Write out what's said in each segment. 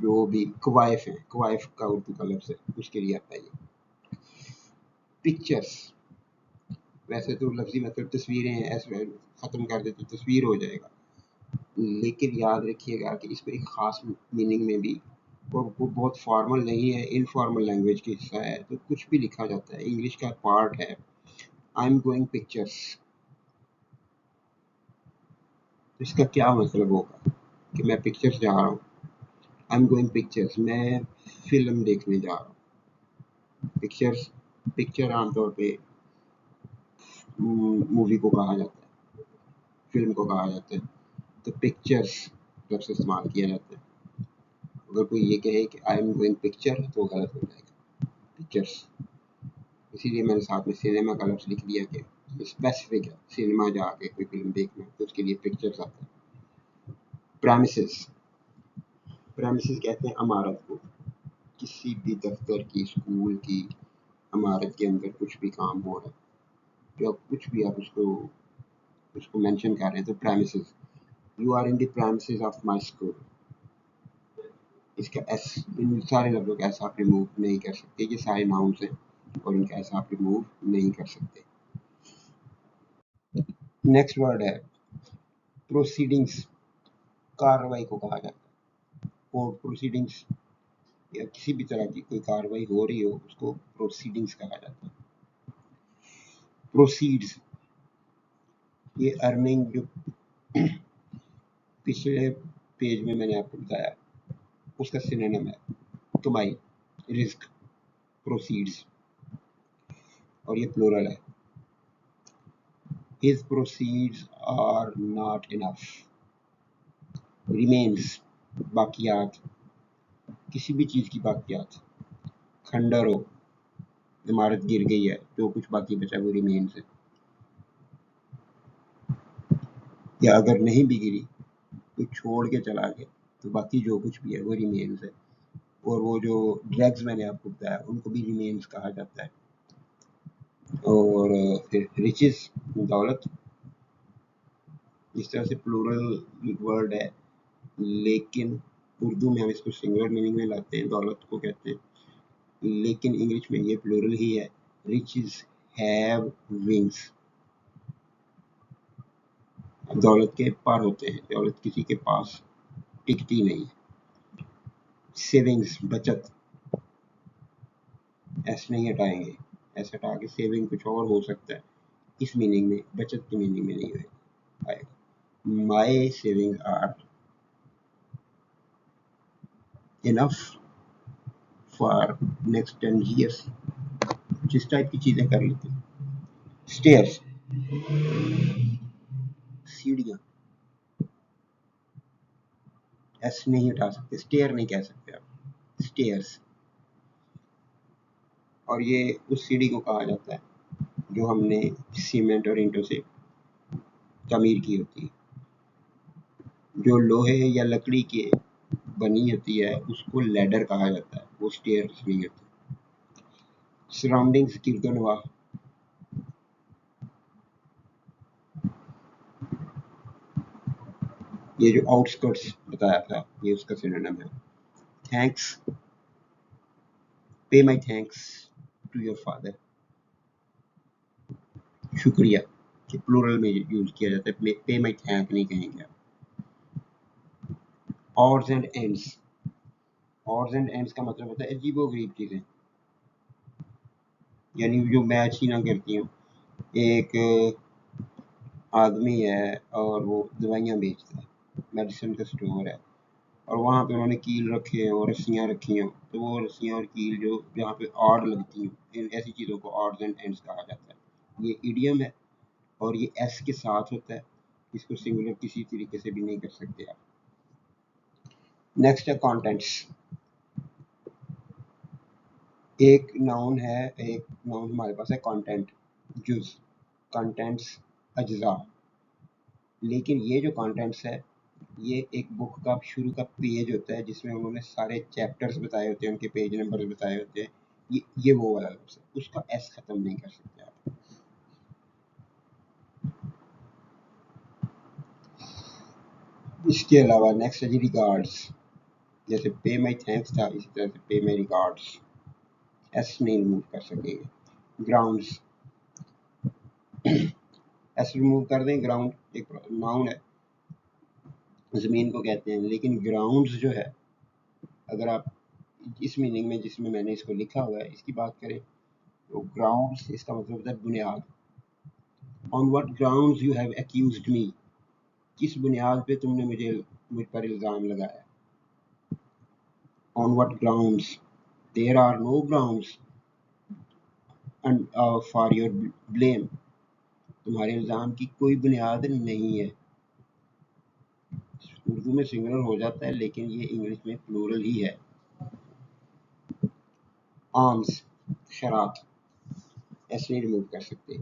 جو بھی قوائف ہیں، قوائف کا اردو کا لفظ ہے، اس کے لیے آتا ہے یہ پکچرس. ویسے تو لفظی مطلب تصویریں ہیں، ایسے ختم کر دے تو تصویر ہو جائے گا، لیکن یاد رکھیے گا کہ اس کو ایک خاص میننگ میں بھی، اور وہ بہت فارمل نہیں ہے، انفارمل لینگویج کی حصہ ہے، تو کچھ بھی لکھا جاتا ہے، انگلش کا پارٹ ہے. آئی ایم گوئنگ پکچرس، اس کا کیا مطلب ہوگا کہ میں پکچرس جا رہا ہوں. آئی ایم گوئنگ پکچرس، میں فلم دیکھنے جا رہا ہوں. پکچرس، پکچر عام طور پہ مووی کو کہا جاتا ہے، فلم کو کہا جاتا ہے، تو پکچرس لفظ استعمال کیا جاتا ہے. اگر کوئی یہ کہے کہ آئی ایم گوئنگ پکچر تو غلط ہو جائے گا. پکچرس، اسی لیے میں نے ساتھ میں سنیما کا لفظ لکھ دیا کہ اسپیسیفک ہے، سنیما جا کے کوئی فلم دیکھنا تو اس کے لیے پکچرس آتا ہے. پریمیسز، پریمیسز کہتے ہیں عمارت کو. کسی بھی دفتر کی، اسکول کی عمارت کے اندر کچھ بھی کام ہو رہا ہے، جو کچھ بھی آپ اس کو مینشن کر رہے ہیں، تو premises. You are in the premises of my school. اس کا ایس، ان سارے لفظوں کا ایسا آپ ریموو نہیں کر سکتے، یہ سارے ناؤنس ہیں اور ان کا ایسا آپ ریموو نہیں کر سکتے. نیکسٹ ورڈ ہے پروسیڈنگس. کارروائی کو کہا جاتا ہے، کورٹ پروسیڈنگس یا کسی بھی طرح کی کوئی کارروائی ہو رہی ہو اس کو پروسیڈنگس کہا جاتا ہے. پروسیڈز، یہ ارننگ جو پچھلے پیج میں نے آپ کو بتایا اس کا سینونیم ہے کمائی، رزق، پروسیڈز، اور یہ پلورل ہے. His proceeds are not enough. Remains، باقیات، کسی بھی چیز کی باقیات. کھنڈر ہو، عمارت گر گئی ہے، جو کچھ باقی بچا وہ ریمینز ہے. یا اگر نہیں بھی گری، کوئی چھوڑ کے چلا گیا تو باقی جو کچھ بھی ہے وہ ریمینز ہے. اور وہ جو ڈرگز میں نے آپ کو بتایا ان کو بھی ریمینز کہا جاتا ہے. اور پھر ریچز، دولت. اس طرح سے پلورل ورڈ ہے، لیکن اردو میں ہم اس کو سنگولر میننگ میں لاتے ہیں، دولت کو کہتے ہیں، لیکن انگلش میں یہ پلورل ہی ہے. Reaches have wings. دولت کے پر ہوتے ہیں، دولت کسی کے پاس ٹکتی نہیں ہے. سیونگز، بچت. ایسے نہیں ہٹائیں گے، ایسے ہٹا کے سیونگ کچھ اور ہو سکتا ہے، اس میننگ میں، بچت کی میننگ میں نہیں آئے گا. My saving are enough for next 10 years. جس ٹائپ کی چیزیں کر لیتے ہیں. اسٹیئرس، سیڑھیاں. ایس نہیں ہٹا سکتے، اسٹیئر نہیں کہہ سکتے آپ، اسٹیئرس. اور یہ اس سیڑھی کو کہا جاتا ہے جو ہم نے سیمنٹ اور اینٹوں سے تعمیر کی ہوتی ہے. جو لوہے یا لکڑی کی بنی ہوتی ہے اس کو لیڈر کہا جاتا ہے، وہ اسٹیئرس نہیں ہوتی. سراؤنڈنگز، گرد و نواح. یہ جو آؤٹ اسکرٹس بتایا تھا یہ اس کا سینونیم ہے. Thanks, pay my thanks to your father. شکریہ، کہ پلورل میں یوز کیا جاتا ہے، پے مائی تھینک نہیں کہیں گے. آرز اینڈ اینڈس. آرز اینڈ اینڈس کا مطلب ہوتا ہے عجیب و غریب چیزیں، یعنی جو میچ ہی نہ کرتی ہوں. ایک آدمی ہے اور وہ دوائیاں بیچتا ہے، میڈیسن کا اسٹور ہے، اور وہاں پہ انہوں نے کیل رکھے ہیں اور رسیاں رکھی ہیں، تو وہ رسیاں اور کیل جو جہاں پہ آڑ لگتی ہیں، ان ایسی چیزوں کو آرز اینڈ اینڈس کہا جاتا ہے. یہ ایڈیم ہے اور یہ ایس کے ساتھ ہوتا ہے، اس کو سنگولر کسی طریقے سے بھی نہیں کر سکتے آپ. نیکسٹ ہے کانٹینٹس. ایک ناؤن ہے، ایک ناؤن ہمارے پاس ہے کانٹینٹ، جز، کانٹینٹس اجزاء. لیکن یہ جو کانٹینٹس ہے یہ ایک بک کا شروع کا پیج ہوتا ہے جس میں انہوں نے سارے چیپٹرز بتائے ہوتے ہیں، ان کے پیج نمبر بتائے ہوتے ہیں. یہ وہ والا لفظ ہے، اس کا ایس ختم نہیں کر سکتے آپ. اس کے علاوہ نیکسٹ ہے جی ریگارڈس. جیسے پے مائی تھینکس تھا، اسی طرح سے پے مائی ریکارڈس، ایس نہیں ریموو کر سکیں گے. گراؤنڈس، ایس ریموو کر دیں. گراؤنڈ ایک ناؤن ہے، زمین کو کہتے ہیں، لیکن گراؤنڈز جو ہے اگر آپ اس میننگ میں جس میں نے اس کو لکھا ہوا ہے اس کی بات کریں تو گراؤنڈز اس کا مطلب ہوتا ہے بنیاد. On what grounds you have accused me, کس بنیاد پہ تم نے مجھ پر الزام لگایا. On what grounds, there are no grounds for your blame, تمہارے الزام کی کوئی بنیاد نہیں ہے. اردو میں سنگولر ہو جاتا ہے لیکن یہ انگلش میں پلورل ہی ہے. آرمز، شراکت، ایسے نہیں ریموو کر سکتے.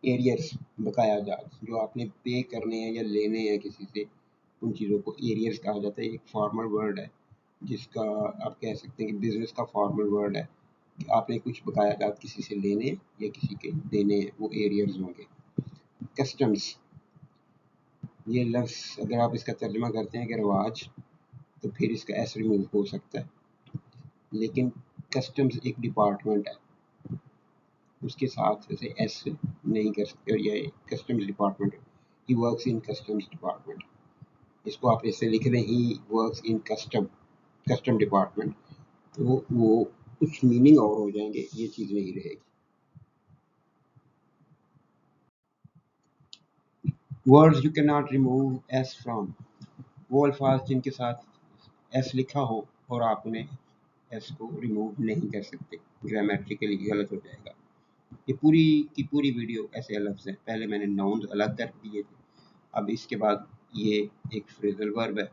ایریئرز، بقایا جات، جو آپ نے پے کرنے ہیں یا لینے ہیں کسی سے، ان چیزوں کو ایریئرز کہا جاتا ہے. ایک فارمل ورڈ ہے جس کا آپ کہہ سکتے ہیں کہ بزنس کا فارمل ورڈ ہے کہ آپ نے کچھ بقایا جات کسی سے لینے یا کسی کے دینے ہیں، وہ ایریئرز ہوں گے. کسٹمز، یہ لفظ اگر آپ اس کا ترجمہ کرتے ہیں کہ رواج تو پھر اس کا ایس ریموو ہو سکتا ہے، لیکن کسٹمز ایک ڈپارٹمنٹ ہے، اس کے ساتھ ویسے ایس نہیں کر سکتے. اور یہ customs department, he works in customs department, اس کو آپ ایسے لکھ دیں، he works in custom department, تو وہ کچھ میننگ اور ہو جائیں گے، یہ چیز نہیں رہے گی. Words you can not remove S from, وہ الفاظ جن کے ساتھ ایس لکھا ہو اور آپ انہیں ایس کو ریموو نہیں کر سکتے، گرامیٹریکلی غلط ہو جائے گا. یہ پوری کی پوری ویڈیو ایسے لفظ ہیں. پہلے میں نے ناؤنز الگ کر دیے تھے، اب اس کے بعد یہ ایک فریزل ورب ہے،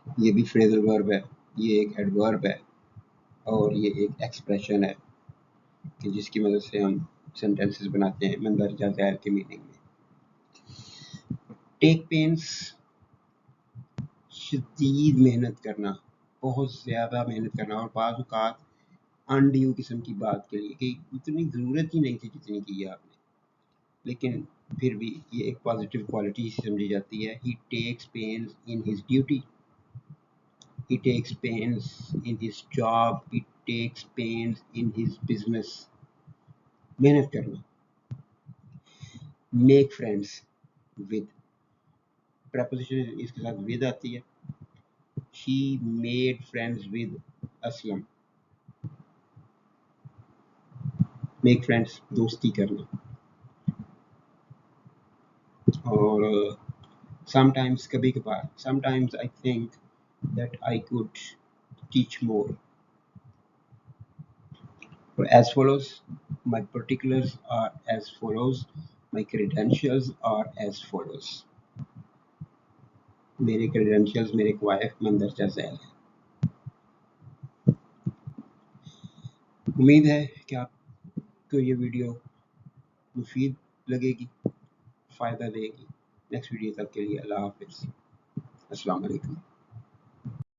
یہ بھی فریزل ورب ہے، یہ ایک ایڈورب ہے، اور یہ ایک ایکسپریشن ہے کہ جس کی مدد سے ہم سینٹینسز بناتے ہیں مندرجہ ذیل کے میننگ میں. ٹیک پینس، شدید محنت کرنا، بہت زیادہ محنت کرنا، اور بعض اوقات انڈیو قسم کی بات کے لیے کہ اتنی ضرورت ہی نہیں تھی جتنی کی ہے آپ نے، لیکن پھر بھی یہ ایک پازیٹیو کوالٹی سمجھی جاتی ہے. He takes pains in his duty, he takes pains in his job, he takes pains in his business. محنت کرنا. make friends with، preposition اس کے ساتھ with آتی ہے. she made friends with Aslam. make friends، دوستی کرنا. اور sometimes، کبھی کبھار، sometimes I think that I could teach more. As follows, my particulars are as follows, my credentials are as follows. میرے کریڈینشیلز، میرے قوائف مندرجہ ذیل ہیں. امید ہے کہ آپ کو یہ ویڈیو مفید لگے گی، فائدہ دے گی. نیکسٹ ویڈیو تک کے لیے اللہ حافظ، السلام علیکم.